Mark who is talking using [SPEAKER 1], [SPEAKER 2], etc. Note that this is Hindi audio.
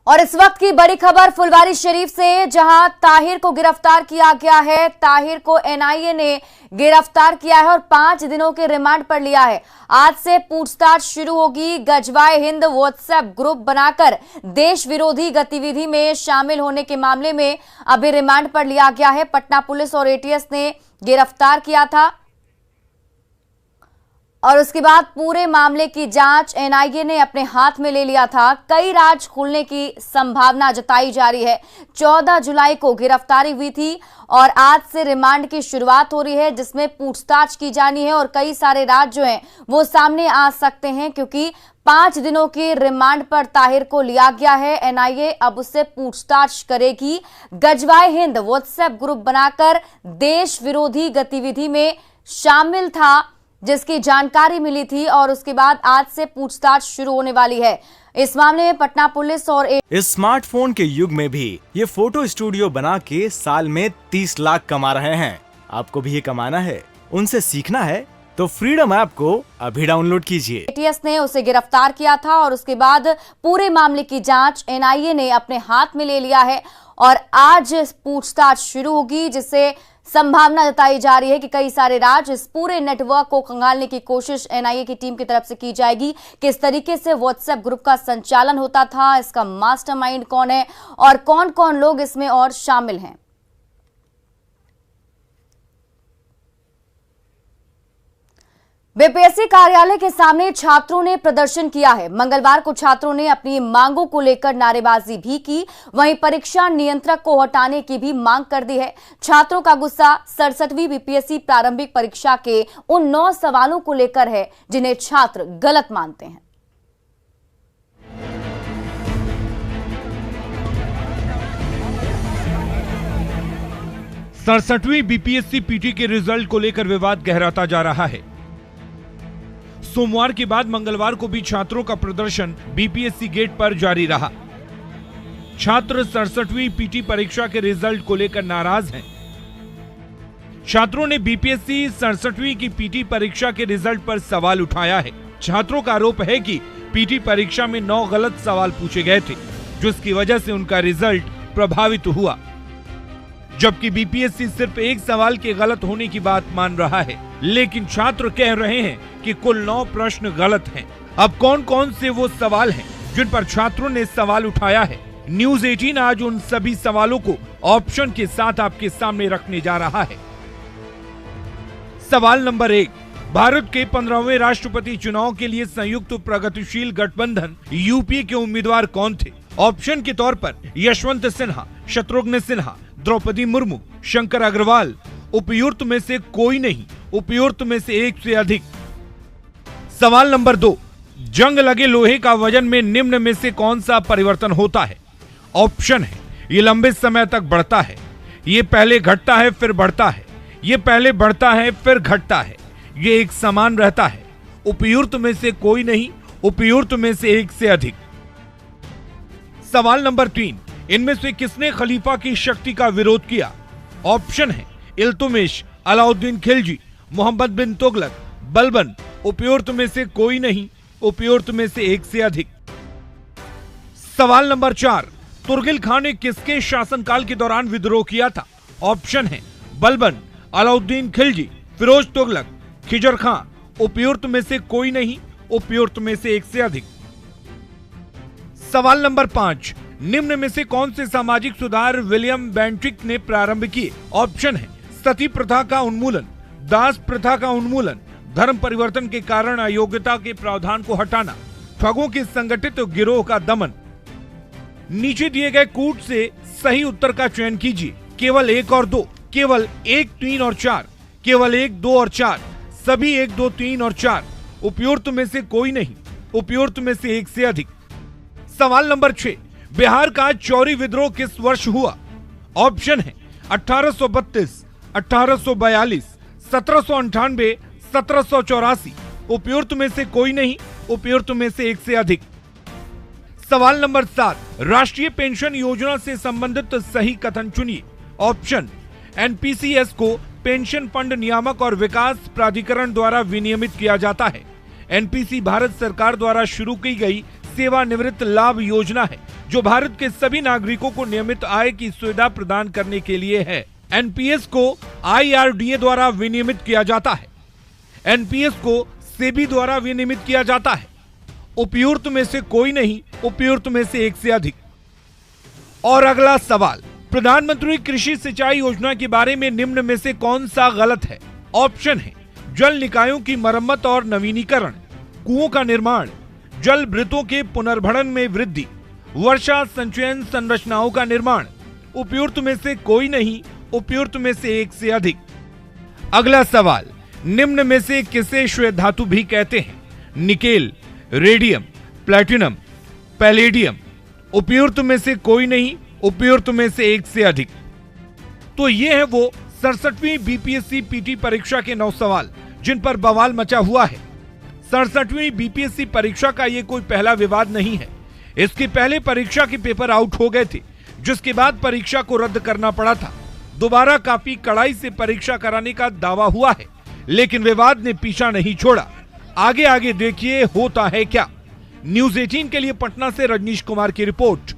[SPEAKER 1] और इस वक्त की बड़ी खबर फुलवारी शरीफ से, जहां ताहिर को गिरफ्तार किया गया है। ताहिर को एनआईए ने गिरफ्तार किया है और 5 दिनों के रिमांड पर लिया है। आज से पूछताछ शुरू होगी। गजवाए हिंद व्हाट्सएप ग्रुप बनाकर देश विरोधी गतिविधि में शामिल होने के मामले में अभी रिमांड पर लिया गया है। पटना पुलिस और एटीएस ने गिरफ्तार किया था और उसके बाद पूरे मामले की जांच एनआईए ने अपने हाथ में ले लिया था। कई राज खुलने की संभावना जताई जा रही है। 14 जुलाई को गिरफ्तारी हुई थी और आज से रिमांड की शुरुआत हो रही है, जिसमें पूछताछ की जानी है और कई सारे राज जो हैं वो सामने आ सकते हैं, क्योंकि 5 दिनों के रिमांड पर ताहिर को लिया गया है। एनआईए अब उससे पूछताछ करेगी। गजवाए हिंद व्हाट्सएप ग्रुप बनाकर देश विरोधी गतिविधि में शामिल था, जिसकी जानकारी मिली थी और उसके बाद आज से पूछताछ शुरू होने वाली है। इस मामले में पटना पुलिस और
[SPEAKER 2] इस स्मार्टफोन के युग में भी ये फोटो स्टूडियो बना के साल में 30 लाख कमा रहे हैं। आपको भी ये कमाना है, उनसे सीखना है तो फ्रीडम ऐप को अभी डाउनलोड कीजिए।
[SPEAKER 1] एटीएस ने उसे गिरफ्तार किया था और उसके बाद पूरे मामले की जांच एनआईए ने अपने हाथ में ले लिया है और आज पूछताछ शुरू होगी, जिससे संभावना जताई जा रही है कि कई सारे राज, इस पूरे नेटवर्क को खंगालने की कोशिश एनआईए की टीम की तरफ से की जाएगी। किस तरीके से व्हाट्सएप ग्रुप का संचालन होता था, इसका मास्टरमाइंड कौन है और कौन कौन लोग इसमें और शामिल हैं। बीपीएससी कार्यालय के सामने छात्रों ने प्रदर्शन किया है। मंगलवार को छात्रों ने अपनी मांगों को लेकर नारेबाजी भी की, वहीं परीक्षा नियंत्रक को हटाने की भी मांग कर दी है। छात्रों का गुस्सा 67वीं बीपीएससी प्रारंभिक परीक्षा के उन 9 सवालों को लेकर है जिन्हें छात्र गलत मानते हैं।
[SPEAKER 3] सड़सठवीं बीपीएससी पीटी के रिजल्ट को लेकर विवाद गहराता जा रहा है। सोमवार के बाद मंगलवार को भी छात्रों का प्रदर्शन बीपीएससी गेट पर जारी रहा। छात्र 67वीं पीटी परीक्षा के रिजल्ट को लेकर नाराज हैं। छात्रों ने बीपीएससी 67वीं की पीटी परीक्षा के रिजल्ट पर सवाल उठाया है। छात्रों का आरोप है कि पीटी परीक्षा में 9 गलत सवाल पूछे गए थे, जिसकी वजह से उनका रिजल्ट प्रभावित हुआ, जबकि बीपीएससी सिर्फ एक सवाल के गलत होने की बात मान रहा है। लेकिन छात्र कह रहे हैं कि कुल 9 प्रश्न गलत हैं। अब कौन कौन से वो सवाल हैं जिन पर छात्रों ने सवाल उठाया है, न्यूज 18 आज उन सभी सवालों को ऑप्शन के साथ आपके सामने रखने जा रहा है। सवाल नंबर 1, भारत के 15वें राष्ट्रपति चुनाव के लिए संयुक्त प्रगतिशील गठबंधन यूपीए के उम्मीदवार कौन थे? ऑप्शन के तौर पर यशवंत सिन्हा, शत्रुघ्न सिन्हा, द्रौपदी मुर्मू, शंकर अग्रवाल, उपयुक्त में से कोई नहीं, उपयुक्त में से एक से अधिक। सवाल नंबर 2, जंग लगे लोहे का वजन में निम्न में से कौन सा परिवर्तन होता है? ऑप्शन है, ये लंबे समय तक बढ़ता है, ये पहले घटता है फिर बढ़ता है, ये पहले बढ़ता है फिर घटता है, ये एक समान रहता है, उपयुक्त में से कोई नहीं, उपयुक्त में से एक से अधिक। सवाल नंबर 3, इनमें से किसने खलीफा की शक्ति का विरोध किया? ऑप्शन है, इल्तुमिश, अलाउद्दीन खिलजी, मोहम्मद बिन तुगलक, बलबन, उपयुक्त में से कोई नहीं, उपयुक्त में से एक से अधिक। सवाल नंबर 4, तुर्गिल खान ने किसके शासनकाल के दौरान विद्रोह किया था? ऑप्शन है, बलबन, अलाउद्दीन खिलजी, फिरोज तुगलक, खिजर खां, उपयुक्त में से कोई नहीं, उपयुक्त में से एक से अधिक। सवाल नंबर 5, निम्न में से कौन से सामाजिक सुधार विलियम बेंटिक ने प्रारंभ किए? ऑप्शन है, सती प्रथा का उन्मूलन, दास प्रथा का उन्मूलन, धर्म परिवर्तन के कारण अयोग्यता के प्रावधान को हटाना, ठगों के संगठित गिरोह का दमन। नीचे दिए गए कूट से सही उत्तर का चयन कीजिए। केवल 1 और 2, केवल 1, 3 और 4, केवल 1, 2 और 4, सभी 1, 2, 3 और 4, उपयुक्त में से कोई नहीं, उपयुक्त में से एक से अधिक। सवाल नंबर 6, बिहार का चौरी विद्रोह किस वर्ष हुआ? ऑप्शन है, 1832, 1842, 1798, 1784, उपयुक्त में से कोई नहीं, उपयुक्त में से एक से अधिक। सवाल नंबर 7, राष्ट्रीय पेंशन योजना से संबंधित सही कथन चुनिए। ऑप्शन, एनपीसीएस को पेंशन फंड नियामक और विकास प्राधिकरण द्वारा विनियमित किया जाता है। एनपीसी भारत सरकार द्वारा शुरू की गई सेवानिवृत्त लाभ योजना है, जो भारत के सभी नागरिकों को नियमित आय की सुविधा प्रदान करने के लिए है। एनपीएस को IRDA द्वारा विनियमित किया जाता है। एनपीएस को सेबी द्वारा विनियमित किया जाता है। उपयुक्त में से कोई नहीं, उपयुक्त में से एक से अधिक। और अगला सवाल, प्रधानमंत्री कृषि सिंचाई योजना के बारे में निम्न में से कौन सा गलत है? ऑप्शन है जल निकायों की मरम्मत और नवीनीकरण, कुओं का निर्माण, जल वृत्तों के पुनर्भरण में वृद्धि, वर्षा संचयन संरचनाओं का निर्माण। उपयुक्त में से कोई नहीं, उपयुक्त में से एक से अधिक। अगला सवाल, निम्न में से किसे श्वेत धातु भी कहते हैं? Nickel, radium, platinum, palladium. उपयुक्त में से कोई नहीं, उपयुक्त में से एक से अधिक। तो ये है वो 67वीं बीपीएससी पीटी परीक्षा के 9 सवाल जिन पर बवाल मचा हुआ है। 67वीं बीपीएससी परीक्षा का ये कोई पहला विवाद नहीं है। इसके पहले परीक्षा के पेपर आउट हो गए थे, जिसके बाद परीक्षा को रद्द करना पड़ा था। दोबारा काफी कड़ाई से परीक्षा कराने का दावा हुआ है, लेकिन विवाद ने पीछा नहीं छोड़ा। आगे आगे देखिए होता है क्या। न्यूज़ 18 के लिए पटना से रजनीश कुमार की रिपोर्ट।